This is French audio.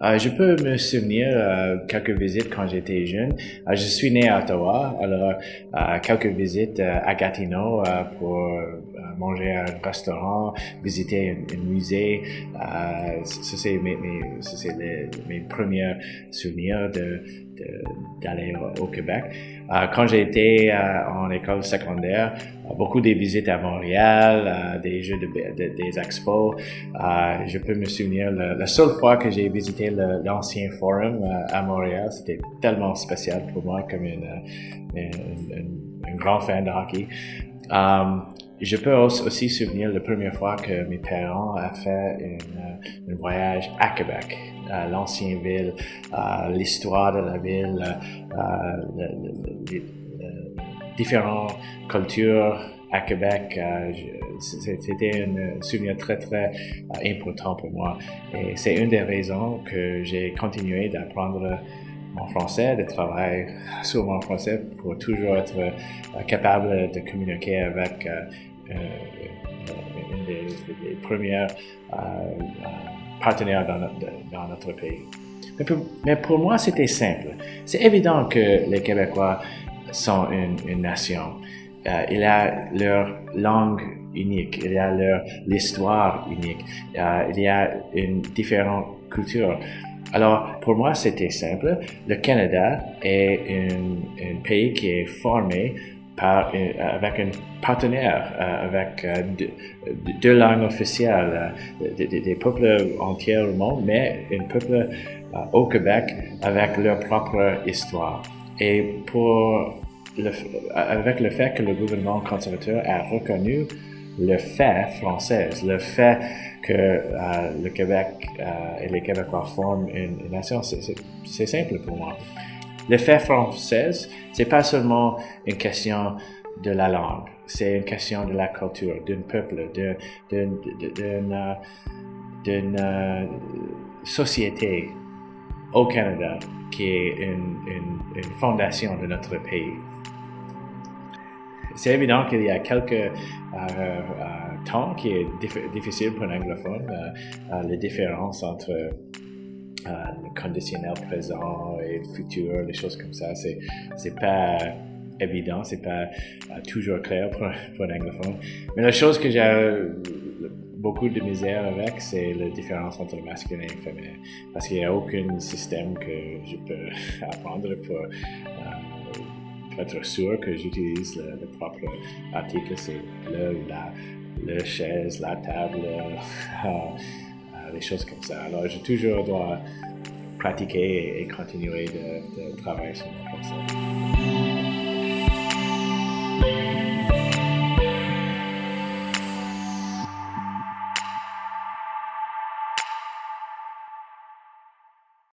Je peux me souvenir quelques visites quand j'étais jeune. Je suis né à Ottawa, alors quelques visites à Gatineau pour manger à un restaurant, visiter un musée. Ça c'est mes premiers souvenirs d'aller au Québec. Quand j'étais en école secondaire, beaucoup de visites à Montréal, des jeux des expos. Je peux me souvenir la seule fois que j'ai visité l'ancien forum à Montréal, c'était tellement spécial pour moi comme un grand fan de hockey. Je peux aussi souvenir la première fois que mes parents ont fait un voyage à Québec, l'ancienne ville, l'histoire de la ville, les différentes cultures à Québec. C'était un souvenir très, très important pour moi. Et c'est une des raisons que j'ai continué d'apprendre mon français, de travailler sur mon français pour toujours être capable de communiquer avec une des premières partenaires dans notre pays. Mais pour moi, c'était simple. C'est évident que les Québécois sont une nation. Il y a leur langue unique, il y a leur histoire unique, il y a une différente culture. Alors, pour moi, c'était simple. Le Canada est un pays qui est formé avec un partenaire, avec deux langues officielles, des peuples entiers au monde, mais un peuple au Québec avec leur propre histoire. Et avec le fait que le gouvernement conservateur a reconnu le fait français, le fait que le Québec et les Québécois forment une nation, c'est simple pour moi. Le fait français, c'est pas seulement une question de la langue, c'est une question de la culture, d'un peuple, d'une société au Canada qui est une fondation de notre pays. C'est évident qu'il y a quelques temps qui est difficile pour un anglophone, les différences entre le conditionnel présent et le futur, les choses comme ça, c'est pas évident, c'est pas toujours clair pour un anglophone. Mais la chose que j'ai beaucoup de misère avec, c'est la différence entre le masculin et le féminin, parce qu'il n'y a aucun système que je peux apprendre pour être sûr que j'utilise le propre article, c'est le chaise, la table, les choses comme ça. Alors, je toujours dois pratiquer et continuer de travailler sur mon français.